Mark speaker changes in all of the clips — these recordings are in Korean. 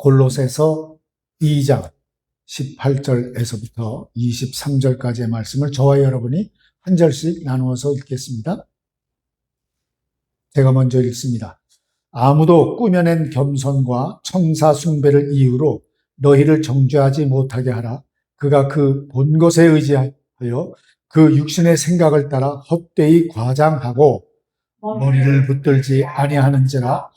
Speaker 1: 골로새서 2장 18절에서부터 23절까지의 말씀을 저와 여러분이 한 절씩 나누어서 읽겠습니다. 제가 먼저 읽습니다. 아무도 꾸며낸 겸손과 천사 숭배를 이유로 너희를 정죄하지 못하게 하라. 그가 그 본 것에 의지하여 그 육신의 생각을 따라 헛되이 과장하고 머리를 붙들지 아니하는지라.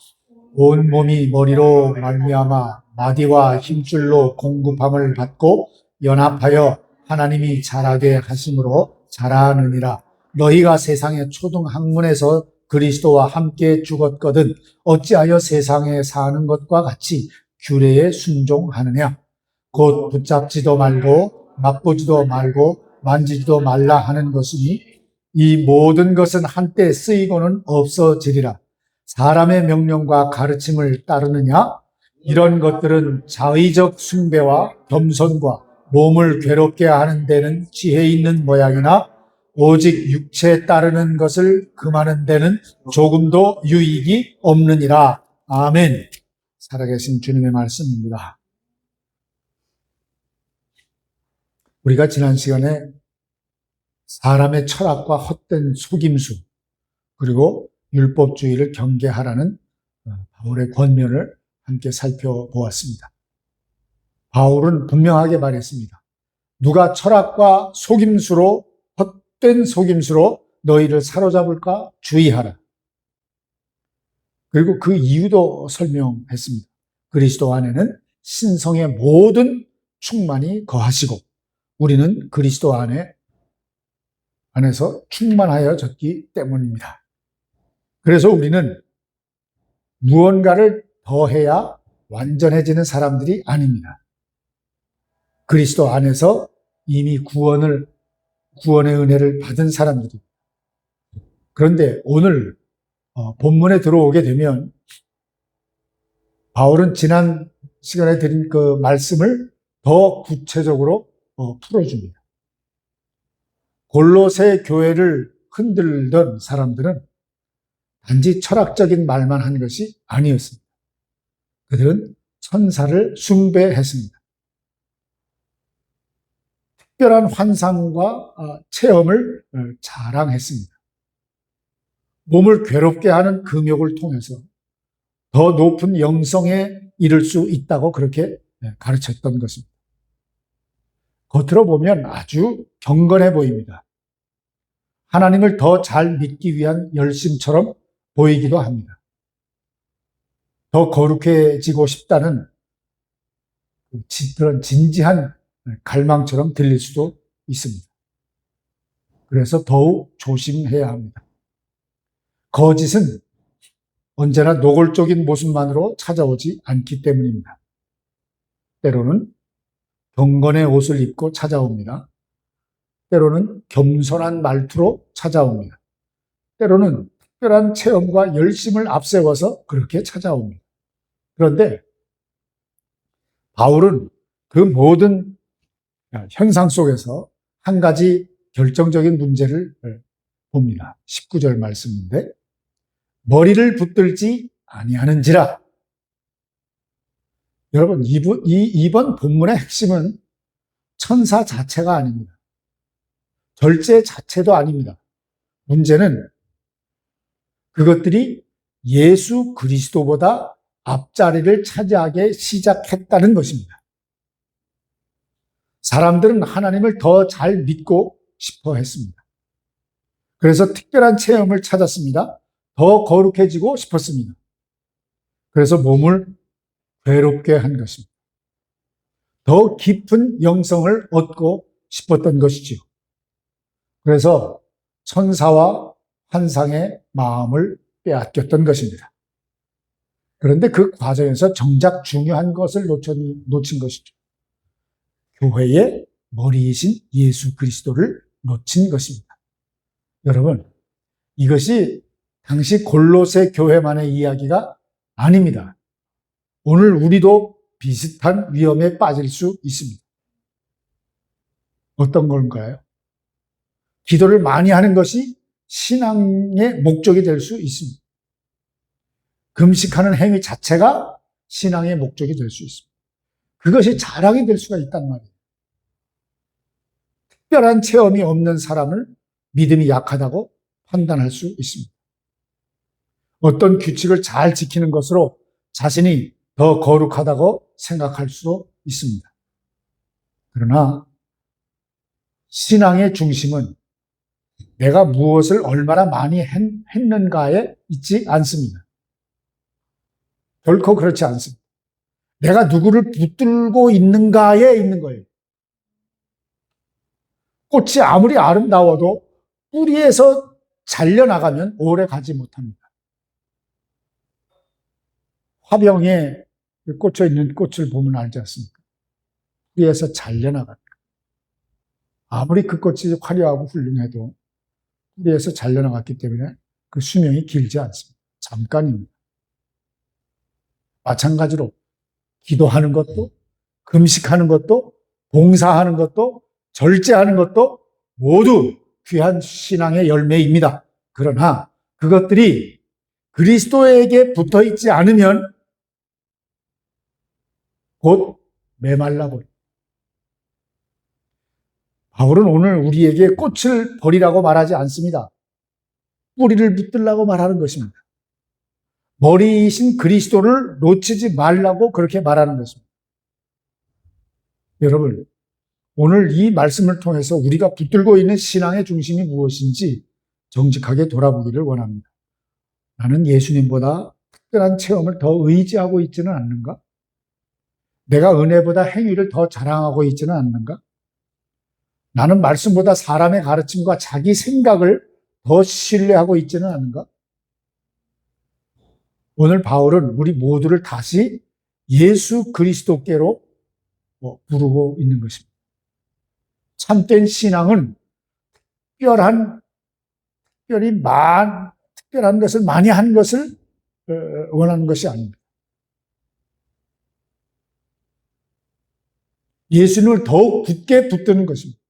Speaker 1: 온 몸이 머리로 말미암아 마디와 힘줄로 공급함을 받고 연합하여 하나님이 자라게 하심으로 자라느니라. 너희가 세상의 초등학문에서 그리스도와 함께 죽었거든 어찌하여 세상에 사는 것과 같이 규례에 순종하느냐. 곧 붙잡지도 말고 맛보지도 말고 만지지도 말라 하는 것이니 이 모든 것은 한때 쓰이고는 없어지리라. 사람의 명령과 가르침을 따르느냐? 이런 것들은 자의적 숭배와 겸손과 몸을 괴롭게 하는 데는 지혜 있는 모양이나 오직 육체에 따르는 것을 금하는 데는 조금도 유익이 없느니라. 아멘. 살아계신 주님의 말씀입니다. 우리가 지난 시간에 사람의 철학과 헛된 속임수 그리고 율법주의를 경계하라는 바울의 권면을 함께 살펴보았습니다. 바울은 분명하게 말했습니다. 누가 철학과 속임수로 헛된 속임수로 너희를 사로잡을까 주의하라. 그리고 그 이유도 설명했습니다. 그리스도 안에는 신성의 모든 충만이 거하시고 우리는 그리스도 안에서 충만하여졌기 때문입니다. 그래서 우리는 무언가를 더해야 완전해지는 사람들이 아닙니다. 그리스도 안에서 이미 구원의 은혜를 받은 사람들입니다. 그런데 오늘 본문에 들어오게 되면 바울은 지난 시간에 드린 그 말씀을 더 구체적으로 풀어줍니다. 골로새 교회를 흔들던 사람들은 단지 철학적인 말만 한 것이 아니었습니다. 그들은 천사를 숭배했습니다. 특별한 환상과 체험을 자랑했습니다. 몸을 괴롭게 하는 금욕을 통해서 더 높은 영성에 이를 수 있다고 그렇게 가르쳤던 것입니다. 겉으로 보면 아주 경건해 보입니다. 하나님을 더 잘 믿기 위한 열심처럼 보이기도 합니다. 더 거룩해지고 싶다는 그런 진지한 갈망처럼 들릴 수도 있습니다. 그래서 더욱 조심해야 합니다. 거짓은 언제나 노골적인 모습만으로 찾아오지 않기 때문입니다. 때로는 경건의 옷을 입고 찾아옵니다. 때로는 겸손한 말투로 찾아옵니다. 때로는 특별한 체험과 열심을 앞세워서 그렇게 찾아옵니다. 그런데 바울은 그 모든 현상 속에서 한 가지 결정적인 문제를 봅니다. 19절 말씀인데 머리를 붙들지 아니하는지라. 여러분, 이번 본문의 핵심은 천사 자체가 아닙니다. 절제 자체도 아닙니다. 문제는 그것들이 예수 그리스도보다 앞자리를 차지하기 시작했다는 것입니다. 사람들은 하나님을 더 잘 믿고 싶어 했습니다. 그래서 특별한 체험을 찾았습니다. 더 거룩해지고 싶었습니다. 그래서 몸을 괴롭게 한 것입니다. 더 깊은 영성을 얻고 싶었던 것이지요. 그래서 천사와 환상의 마음을 빼앗겼던 것입니다. 그런데 그 과정에서 정작 중요한 것을 놓친 것이죠. 교회의 머리이신 예수 그리스도를 놓친 것입니다. 여러분, 이것이 당시 골로새 교회만의 이야기가 아닙니다. 오늘 우리도 비슷한 위험에 빠질 수 있습니다. 어떤 건가요? 기도를 많이 하는 것이 신앙의 목적이 될 수 있습니다. 금식하는 행위 자체가 신앙의 목적이 될 수 있습니다. 그것이 자랑이 될 수가 있단 말이에요. 특별한 체험이 없는 사람을 믿음이 약하다고 판단할 수 있습니다. 어떤 규칙을 잘 지키는 것으로 자신이 더 거룩하다고 생각할 수도 있습니다. 그러나 신앙의 중심은 내가 무엇을 얼마나 많이 했는가에 있지 않습니다. 결코 그렇지 않습니다. 내가 누구를 붙들고 있는가에 있는 거예요. 꽃이 아무리 아름다워도 뿌리에서 잘려나가면 오래 가지 못합니다. 화병에 꽂혀 있는 꽃을 보면 알지 않습니까? 뿌리에서 잘려나갑니다. 아무리 그 꽃이 화려하고 훌륭해도 뿌리에서 잘려나갔기 때문에 그 수명이 길지 않습니다. 잠깐입니다. 마찬가지로 기도하는 것도, 금식하는 것도, 봉사하는 것도, 절제하는 것도 모두 귀한 신앙의 열매입니다. 그러나 그것들이 그리스도에게 붙어 있지 않으면 곧 메말라버립니다. 바울은 오늘 우리에게 꽃을 버리라고 말하지 않습니다. 뿌리를 붙들라고 말하는 것입니다. 머리이신 그리스도를 놓치지 말라고 그렇게 말하는 것입니다. 여러분, 오늘 이 말씀을 통해서 우리가 붙들고 있는 신앙의 중심이 무엇인지 정직하게 돌아보기를 원합니다. 나는 예수님보다 특별한 체험을 더 의지하고 있지는 않는가? 내가 은혜보다 행위를 더 자랑하고 있지는 않는가? 나는 말씀보다 사람의 가르침과 자기 생각을 더 신뢰하고 있지는 않은가? 오늘 바울은 우리 모두를 다시 예수 그리스도께로 부르고 있는 것입니다. 참된 신앙은 특별한 것을 많이 한 것을 원하는 것이 아닙니다. 예수님을 더욱 굳게 붙드는 것입니다.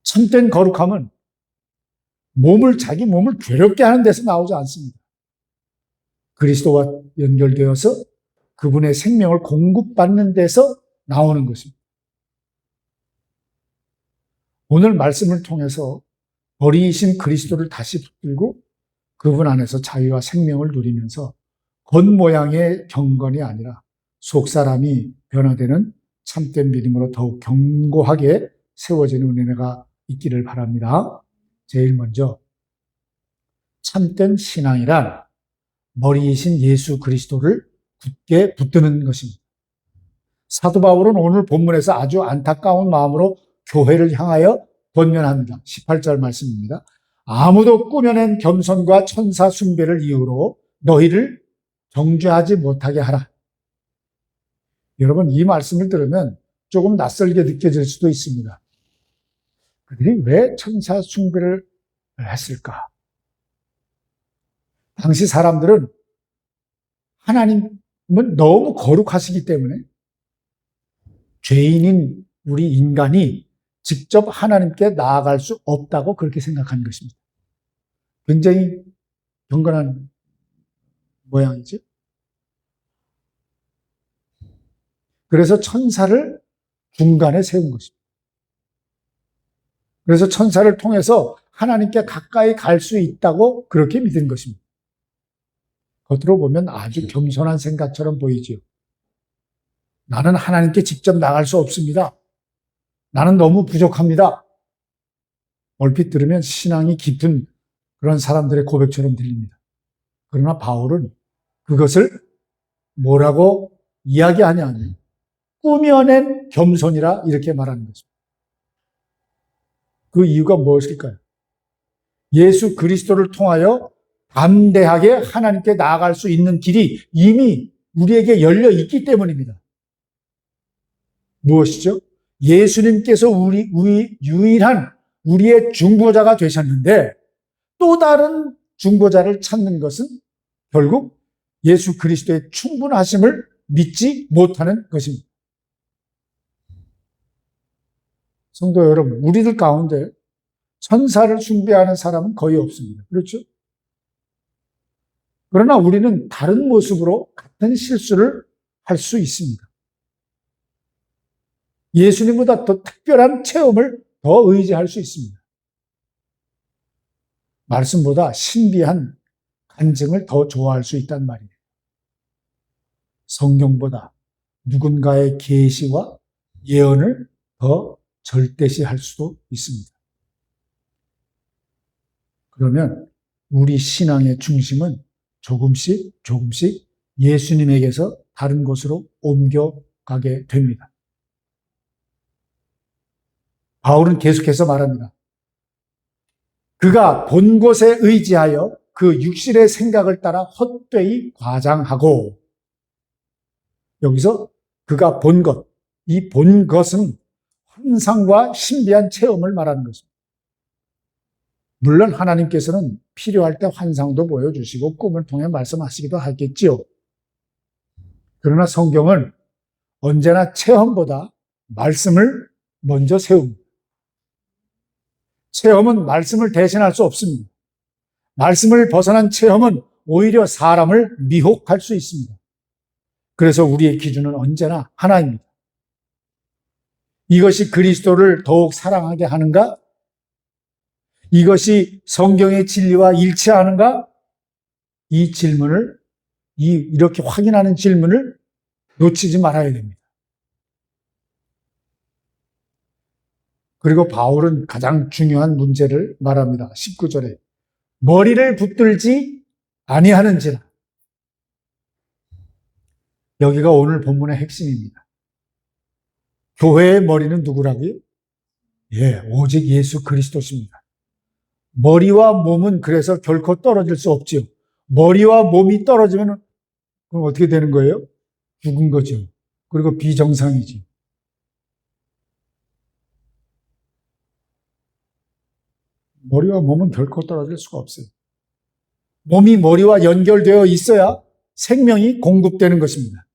Speaker 1: 참된 거룩함은 자기 몸을 괴롭게 하는 데서 나오지 않습니다. 그리스도와 연결되어서 그분의 생명을 공급받는 데서 나오는 것입니다. 오늘 말씀을 통해서 머리이신 그리스도를 다시 붙들고 그분 안에서 자유와 생명을 누리면서 겉모양의 경건이 아니라 속사람이 변화되는 참된 믿음으로 더욱 견고하게 세워지는 은혜가 있기를 바랍니다. 제일 먼저 참된 신앙이란 머리이신 예수 그리스도를 굳게 붙드는 것입니다. 사도 바울은 오늘 본문에서 아주 안타까운 마음으로 교회를 향하여 권면합니다. 18절 말씀입니다. 아무도 꾸며낸 겸손과 천사 숭배를 이유로 너희를 정죄하지 못하게 하라. 여러분, 이 말씀을 들으면 조금 낯설게 느껴질 수도 있습니다. 그들이 왜 천사 숭배를 했을까? 당시 사람들은 하나님은 너무 거룩하시기 때문에 죄인인 우리 인간이 직접 하나님께 나아갈 수 없다고 그렇게 생각한 것입니다. 굉장히 경건한 모양이죠. 그래서 천사를 중간에 세운 것입니다. 그래서 천사를 통해서 하나님께 가까이 갈 수 있다고 그렇게 믿은 것입니다. 겉으로 보면 아주 겸손한 생각처럼 보이지요. 나는 하나님께 직접 나갈 수 없습니다. 나는 너무 부족합니다. 얼핏 들으면 신앙이 깊은 그런 사람들의 고백처럼 들립니다. 그러나 바울은 그것을 뭐라고 이야기하냐면 꾸며낸 겸손이라 이렇게 말하는 것입니다. 그 이유가 무엇일까요? 예수 그리스도를 통하여 담대하게 하나님께 나아갈 수 있는 길이 이미 우리에게 열려 있기 때문입니다. 무엇이죠? 예수님께서 유일한 우리의 중보자가 되셨는데 또 다른 중보자를 찾는 것은 결국 예수 그리스도의 충분하심을 믿지 못하는 것입니다. 성도 여러분, 우리들 가운데 천사를 숭배하는 사람은 거의 없습니다. 그렇죠? 그러나 우리는 다른 모습으로 같은 실수를 할 수 있습니다. 예수님보다 더 특별한 체험을 더 의지할 수 있습니다. 말씀보다 신비한 간증을 더 좋아할 수 있단 말이에요. 성경보다 누군가의 계시와 예언을 더 절대시할 수도 있습니다. 그러면 우리 신앙의 중심은 조금씩 예수님에게서 다른 곳으로 옮겨가게 됩니다. 바울은 계속해서 말합니다. 그가 본 것에 의지하여 그 육신의 생각을 따라 헛되이 과장하고, 여기서 그가 본 것, 이 본 것은 환상과 신비한 체험을 말하는 것입니다. 물론 하나님께서는 필요할 때 환상도 보여주시고 꿈을 통해 말씀하시기도 하겠지요. 그러나 성경은 언제나 체험보다 말씀을 먼저 세웁니다. 체험은 말씀을 대신할 수 없습니다. 말씀을 벗어난 체험은 오히려 사람을 미혹할 수 있습니다. 그래서 우리의 기준은 언제나 하나입니다. 이것이 그리스도를 더욱 사랑하게 하는가? 이것이 성경의 진리와 일치하는가? 이 질문을, 이렇게 확인하는 질문을 놓치지 말아야 됩니다. 그리고 바울은 가장 중요한 문제를 말합니다. 19절에 머리를 붙들지 아니하는지라. 여기가 오늘 본문의 핵심입니다. 교회의 머리는 누구라고요? 오직 예수 그리스도십니다. 머리와 몸은 그래서 결코 떨어질 수 없지요. 머리와 몸이 떨어지면 그럼 어떻게 되는 거예요? 죽은 거죠. 그리고 비정상이지. 머리와 몸은 결코 떨어질 수가 없어요. 몸이 머리와 연결되어 있어야 생명이 공급되는 것입니다.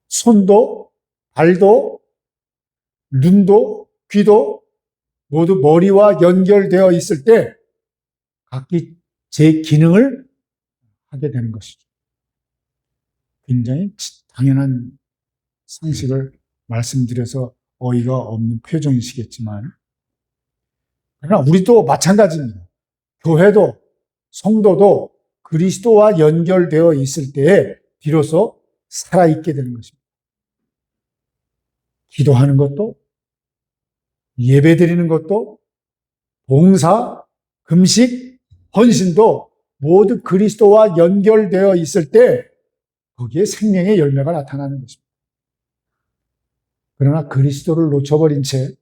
Speaker 1: 손도, 발도, 눈도, 귀도 모두 머리와 연결되어 있을 때 각기 제 기능을 하게 되는 것이죠. 굉장히 당연한 상식을 말씀드려서 어이가 없는 표정이시겠지만, 그러나 우리도 마찬가지입니다. 교회도 성도도 그리스도와 연결되어 있을 때에 비로소 살아있게 되는 것입니다. 기도하는 것도, 예배드리는 것도, 봉사, 금식, 헌신도 모두 그리스도와 연결되어 있을 때 거기에 생명의 열매가 나타나는 것입니다. 그러나 그리스도를 놓쳐버린 채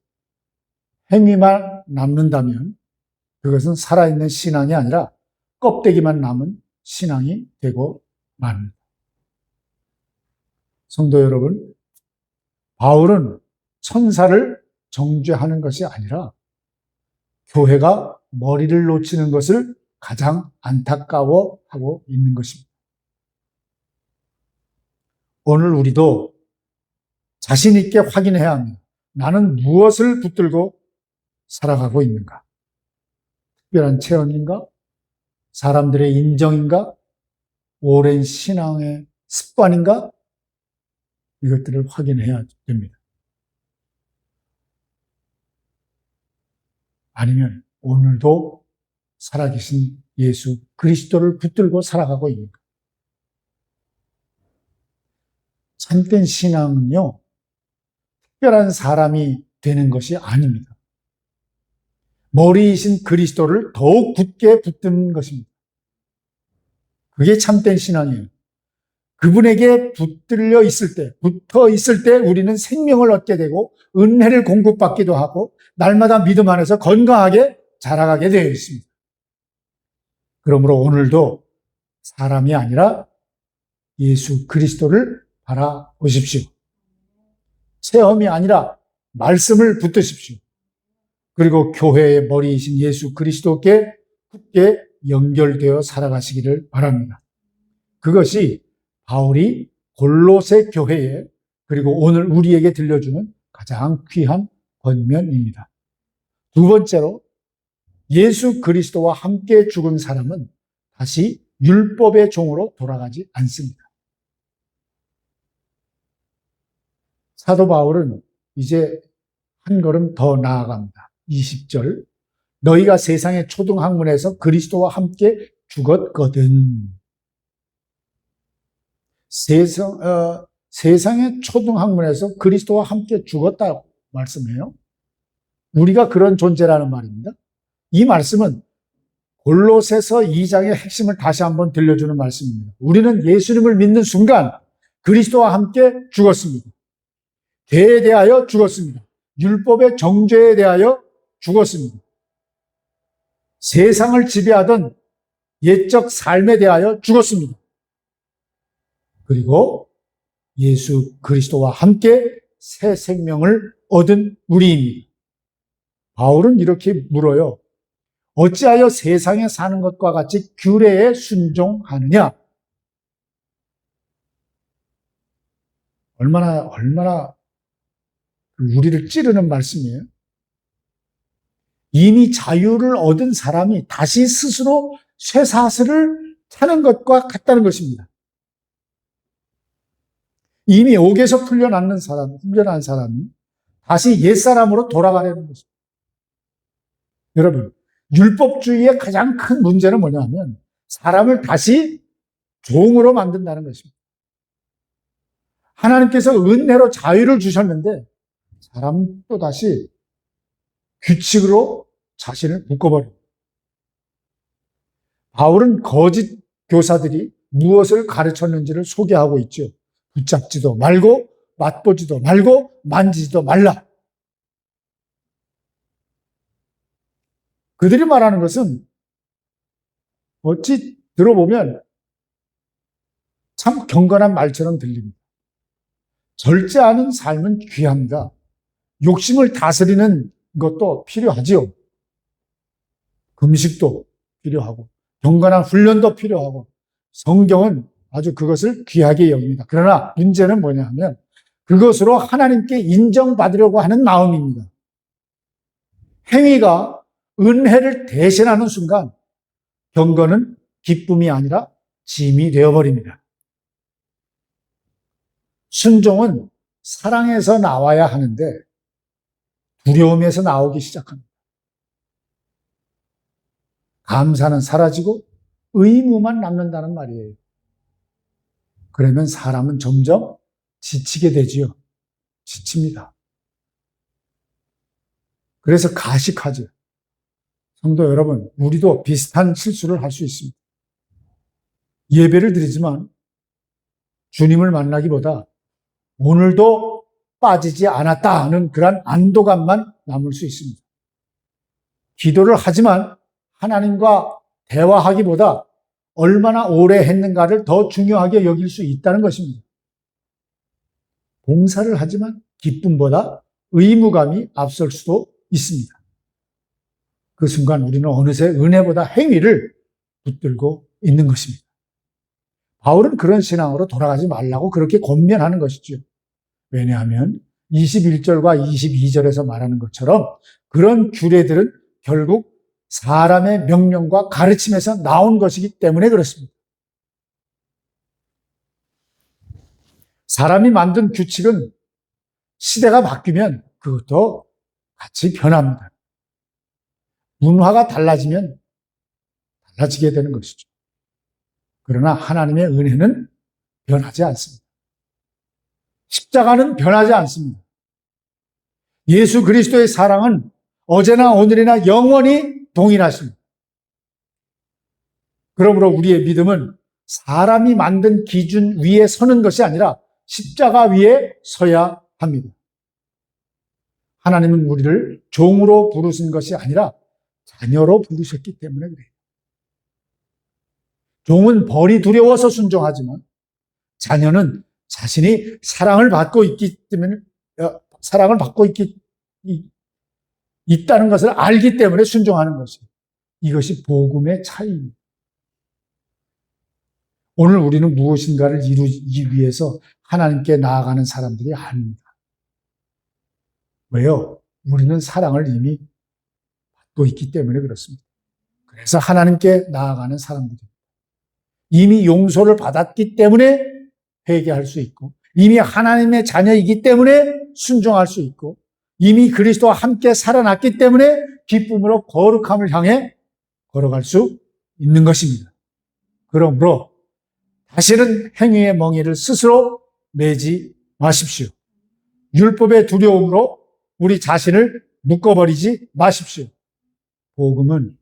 Speaker 1: 행위만 남는다면 그것은 살아있는 신앙이 아니라 껍데기만 남은 신앙이 되고 맙니다. 성도 여러분, 바울은 천사를 정죄하는 것이 아니라 교회가 머리를 놓치는 것을 가장 안타까워하고 있는 것입니다. 오늘 우리도 자신 있게 확인해야 합니다. 나는 무엇을 붙들고 살아가고 있는가? 특별한 체험인가? 사람들의 인정인가? 오랜 신앙의 습관인가? 이것들을 확인해야 됩니다. 아니면 오늘도 살아계신 예수 그리스도를 붙들고 살아가고 있는가? 참된 신앙은요, 특별한 사람이 되는 것이 아닙니다. 머리이신 그리스도를 더욱 굳게 붙드는 것입니다. 그게 참된 신앙이에요. 그분에게 붙들려 있을 때, 붙어 있을 때 우리는 생명을 얻게 되고 은혜를 공급받기도 하고 날마다 믿음 안에서 건강하게 자라가게 되어 있습니다. 그러므로 오늘도 사람이 아니라 예수 그리스도를 바라보십시오. 체험이 아니라 말씀을 붙드십시오. 그리고 교회의 머리이신 예수 그리스도께 굳게 연결되어 살아가시기를 바랍니다. 그것이 바울이 골로새 교회에 그리고 오늘 우리에게 들려주는 가장 귀한 권면입니다. 두 번째로 예수 그리스도와 함께 죽은 사람은 다시 율법의 종으로 돌아가지 않습니다. 사도 바울은 이제 한 걸음 더 나아갑니다. 20절. 너희가 세상의 초등학문에서 그리스도와 함께 죽었거든. 세상의 초등학문에서 그리스도와 함께 죽었다고 말씀해요. 우리가 그런 존재라는 말입니다. 이 말씀은 골로새서 2장의 핵심을 다시 한번 들려주는 말씀입니다. 우리는 예수님을 믿는 순간 그리스도와 함께 죽었습니다. 죄에 대하여 죽었습니다. 율법의 정죄에 대하여 죽었습니다. 세상을 지배하던 옛적 삶에 대하여 죽었습니다. 그리고 예수 그리스도와 함께 새 생명을 얻은 우리입니다. 바울은 이렇게 물어요. 어찌하여 세상에 사는 것과 같이 규례에 순종하느냐? 얼마나 우리를 찌르는 말씀이에요. 이미 자유를 얻은 사람이 다시 스스로 쇠사슬을 차는 것과 같다는 것입니다. 이미 옥에서 풀려난 사람이 다시 옛사람으로 돌아가려는 것입니다. 여러분, 율법주의의 가장 큰 문제는 뭐냐면 사람을 다시 종으로 만든다는 것입니다. 하나님께서 은혜로 자유를 주셨는데 사람은 또다시 규칙으로 자신을 묶어버립니다. 바울은 거짓 교사들이 무엇을 가르쳤는지를 소개하고 있죠. 붙잡지도 말고 맛보지도 말고 만지지도 말라. 그들이 말하는 것은 어찌 들어보면 참 경건한 말처럼 들립니다. 절제하는 삶은 귀합니다. 욕심을 다스리는 것도 필요하지요. 금식도 필요하고 경건한 훈련도 필요하고 성경은 아주 그것을 귀하게 여깁니다. 그러나 문제는 뭐냐 하면 그것으로 하나님께 인정받으려고 하는 마음입니다. 행위가 은혜를 대신하는 순간 경건은 기쁨이 아니라 짐이 되어버립니다. 순종은 사랑에서 나와야 하는데 두려움에서 나오기 시작합니다. 감사는 사라지고 의무만 남는다는 말이에요. 그러면 사람은 점점 지치게 되지요. 지칩니다. 그래서 가식하죠. 성도 여러분, 우리도 비슷한 실수를 할 수 있습니다. 예배를 드리지만 주님을 만나기보다 오늘도 빠지지 않았다는 그런 안도감만 남을 수 있습니다. 기도를 하지만 하나님과 대화하기보다 얼마나 오래 했는가를 더 중요하게 여길 수 있다는 것입니다. 봉사를 하지만 기쁨보다 의무감이 앞설 수도 있습니다. 그 순간 우리는 어느새 은혜보다 행위를 붙들고 있는 것입니다. 바울은 그런 신앙으로 돌아가지 말라고 그렇게 권면하는 것이죠. 왜냐하면 21절과 22절에서 말하는 것처럼 그런 규례들은 결국 사람의 명령과 가르침에서 나온 것이기 때문에 그렇습니다. 사람이 만든 규칙은 시대가 바뀌면 그것도 같이 변합니다. 문화가 달라지면 달라지게 되는 것이죠. 그러나 하나님의 은혜는 변하지 않습니다. 십자가는 변하지 않습니다. 예수 그리스도의 사랑은 어제나 오늘이나 영원히 동일하십니다. 그러므로 우리의 믿음은 사람이 만든 기준 위에 서는 것이 아니라 십자가 위에 서야 합니다. 하나님은 우리를 종으로 부르신 것이 아니라 자녀로 부르셨기 때문에 그래요. 종은 벌이 두려워서 순종하지만 자녀는 자신이 사랑을 받고 있다는 것을 알기 때문에 순종하는 것이에요. 이것이 복음의 차이입니다. 오늘 우리는 무엇인가를 이루기 위해서 하나님께 나아가는 사람들이 아닙니다. 왜요? 우리는 사랑을 이미 받고 있기 때문에 그렇습니다. 그래서 하나님께 나아가는 사람들입니다. 이미 용서를 받았기 때문에 회개할 수 있고, 이미 하나님의 자녀이기 때문에 순종할 수 있고, 이미 그리스도와 함께 살아났기 때문에 기쁨으로 거룩함을 향해 걸어갈 수 있는 것입니다. 그러므로 다시는 행위의 멍에를 스스로 매지 마십시오. 율법의 두려움으로 우리 자신을 묶어버리지 마십시오. 복음은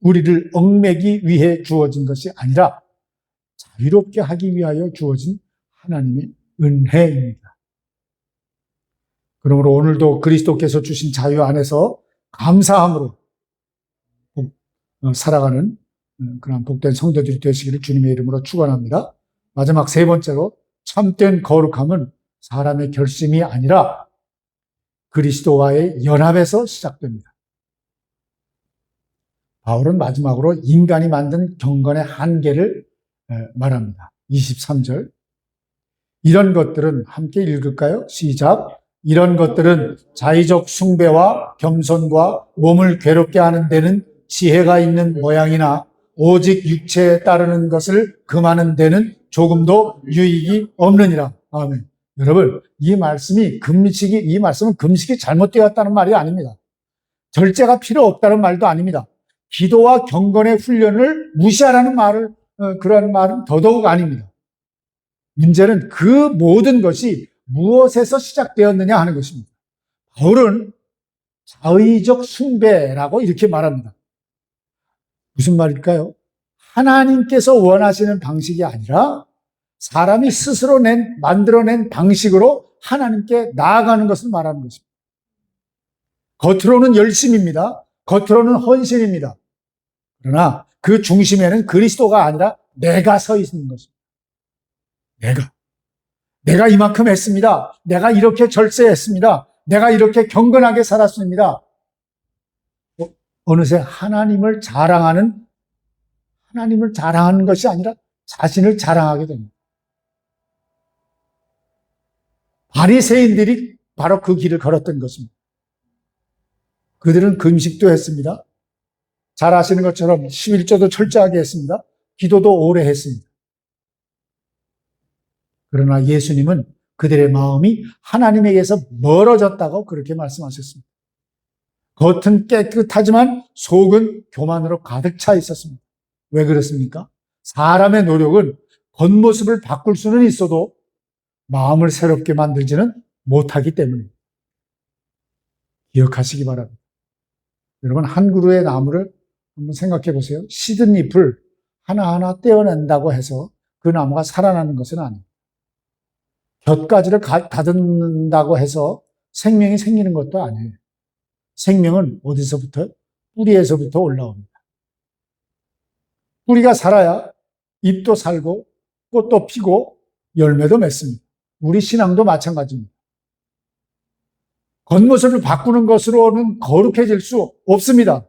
Speaker 1: 우리를 얽매기 위해 주어진 것이 아니라 자유롭게 하기 위하여 주어진 하나님의 은혜입니다. 그러므로 오늘도 그리스도께서 주신 자유 안에서 감사함으로 살아가는 그런 복된 성도들이 되시기를 주님의 이름으로 축원합니다. 마지막 세 번째로 참된 거룩함은 사람의 결심이 아니라 그리스도와의 연합에서 시작됩니다. 바울은 마지막으로 인간이 만든 경건의 한계를 말합니다. 23절. 이런 것들은 함께 읽을까요? 시작. 이런 것들은 자의적 숭배와 겸손과 몸을 괴롭게 하는 데는 지혜가 있는 모양이나 오직 육체에 따르는 것을 금하는 데는 조금도 유익이 없느니라. 아멘. 여러분, 이 말씀은 금식이 잘못되었다는 말이 아닙니다. 절제가 필요 없다는 말도 아닙니다. 기도와 경건의 훈련을 무시하라는 그런 말은 더더욱 아닙니다. 문제는 그 모든 것이 무엇에서 시작되었느냐 하는 것입니다. 바울은 자의적 숭배라고 이렇게 말합니다. 무슨 말일까요? 하나님께서 원하시는 방식이 아니라 사람이 스스로 만들어낸 방식으로 하나님께 나아가는 것을 말하는 것입니다. 겉으로는 열심입니다. 겉으로는 헌신입니다. 그러나 그 중심에는 그리스도가 아니라 내가 서 있는 것입니다. 내가 이만큼 했습니다. 내가 이렇게 절제했습니다. 내가 이렇게 경건하게 살았습니다. 어느새 하나님을 자랑하는 것이 아니라 자신을 자랑하게 됩니다. 바리새인들이 바로 그 길을 걸었던 것입니다. 그들은 금식도 했습니다. 잘 아시는 것처럼 11조도 철저하게 했습니다. 기도도 오래 했습니다. 그러나 예수님은 그들의 마음이 하나님에게서 멀어졌다고 그렇게 말씀하셨습니다. 겉은 깨끗하지만 속은 교만으로 가득 차 있었습니다. 왜 그렇습니까? 사람의 노력은 겉모습을 바꿀 수는 있어도 마음을 새롭게 만들지는 못하기 때문입니다. 기억하시기 바랍니다. 여러분, 한 그루의 나무를 한번 생각해 보세요. 시든 잎을 하나하나 떼어낸다고 해서 그 나무가 살아나는 것은 아닙니다. 곁가지를 다듬는다고 해서 생명이 생기는 것도 아니에요. 생명은 어디서부터? 뿌리에서부터 올라옵니다. 뿌리가 살아야 잎도 살고 꽃도 피고 열매도 맺습니다. 우리 신앙도 마찬가지입니다. 겉모습을 바꾸는 것으로는 거룩해질 수 없습니다.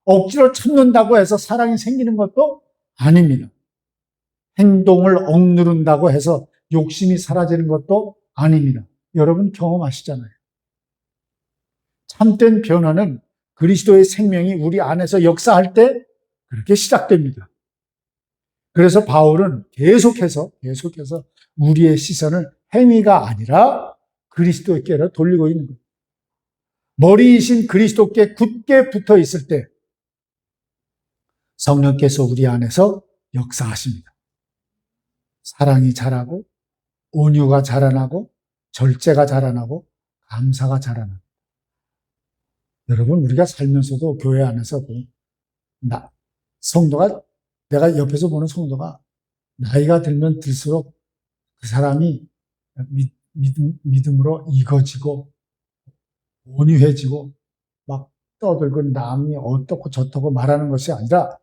Speaker 1: 억지로 참는다고 해서 사랑이 생기는 것도 아닙니다. 행동을 억누른다고 해서 욕심이 사라지는 것도 아닙니다. 여러분 경험하시잖아요. 참된 변화는 그리스도의 생명이 우리 안에서 역사할 때 그렇게 시작됩니다. 그래서 바울은 계속해서 우리의 시선을 행위가 아니라 그리스도께로 돌리고 있는 거예요. 머리이신 그리스도께 굳게 붙어 있을 때 성령께서 우리 안에서 역사하십니다. 사랑이 자라고 온유가 자라나고 절제가 자라나고 감사가 자라나고. 여러분, 우리가 살면서도 교회 안에서 내가 옆에서 보는 성도가 나이가 들면 들수록 그 사람이 믿음으로 익어지고 온유해지고 막 떠들고 남이 어떻고 저떻고 말하는 것이 아니라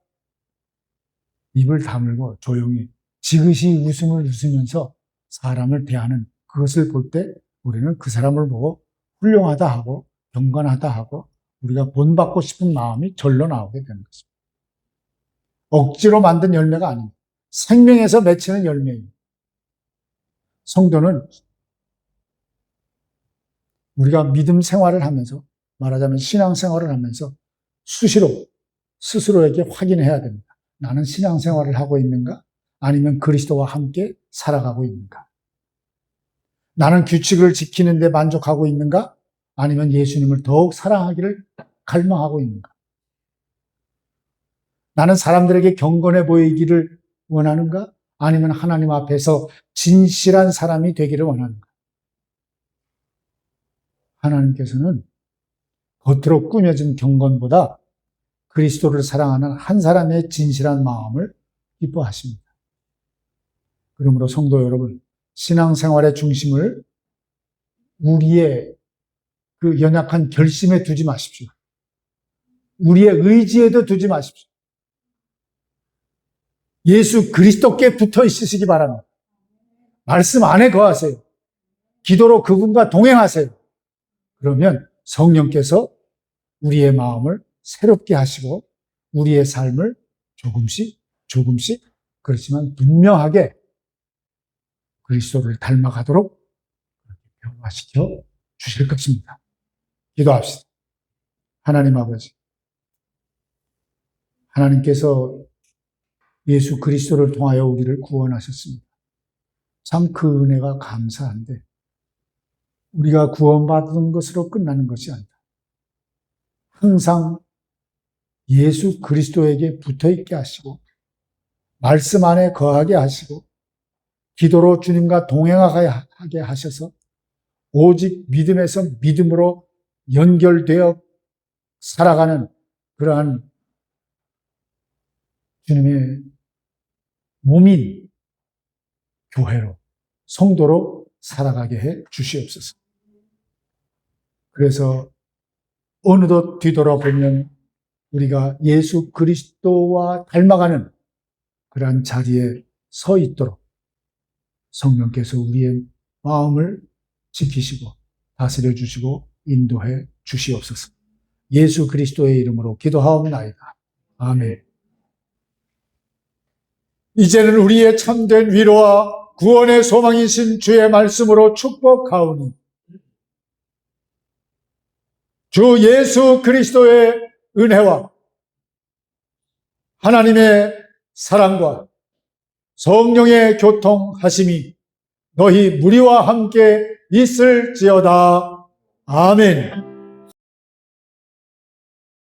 Speaker 1: 입을 다물고 조용히 지그시 웃음을 웃으면서 사람을 대하는 그것을 볼 때 우리는 그 사람을 보고 훌륭하다 하고 경건하다 하고 우리가 본받고 싶은 마음이 절로 나오게 되는 것입니다. 억지로 만든 열매가 아닙니다. 생명에서 맺히는 열매입니다. 성도는 우리가 믿음 생활을 하면서 말하자면 신앙 생활을 하면서 수시로 스스로에게 확인해야 됩니다. 나는 신앙생활을 하고 있는가? 아니면 그리스도와 함께 살아가고 있는가? 나는 규칙을 지키는 데 만족하고 있는가? 아니면 예수님을 더욱 사랑하기를 갈망하고 있는가? 나는 사람들에게 경건해 보이기를 원하는가? 아니면 하나님 앞에서 진실한 사람이 되기를 원하는가? 하나님께서는 겉으로 꾸며진 경건보다 그리스도를 사랑하는 한 사람의 진실한 마음을 기뻐하십니다. 그러므로 성도 여러분, 신앙생활의 중심을 우리의 그 연약한 결심에 두지 마십시오. 우리의 의지에도 두지 마십시오. 예수 그리스도께 붙어 있으시기 바랍니다. 말씀 안에 거하세요. 기도로 그분과 동행하세요. 그러면 성령께서 우리의 마음을 새롭게 하시고 우리의 삶을 조금씩 그렇지만 분명하게 그리스도를 닮아가도록 변화시켜 주실 것입니다. 기도합시다. 하나님 아버지, 하나님께서 예수 그리스도를 통하여 우리를 구원하셨습니다. 참 그 은혜가 감사한데 우리가 구원받은 것으로 끝나는 것이 아니다. 항상 예수 그리스도에게 붙어있게 하시고 말씀 안에 거하게 하시고 기도로 주님과 동행하게 하셔서 오직 믿음에서 믿음으로 연결되어 살아가는 그러한 주님의 몸인 교회로, 성도로 살아가게 해 주시옵소서. 그래서 어느덧 뒤돌아보면 우리가 예수 그리스도와 닮아가는 그러한 자리에 서 있도록 성령께서 우리의 마음을 지키시고 다스려 주시고 인도해 주시옵소서. 예수 그리스도의 이름으로 기도하옵나이다. 아멘. 이제는 우리의 참된 위로와 구원의 소망이신 주의 말씀으로 축복하오니 주 예수 그리스도의 은혜와 하나님의 사랑과 성령의 교통하심이 너희 무리와 함께 있을지어다. 아멘.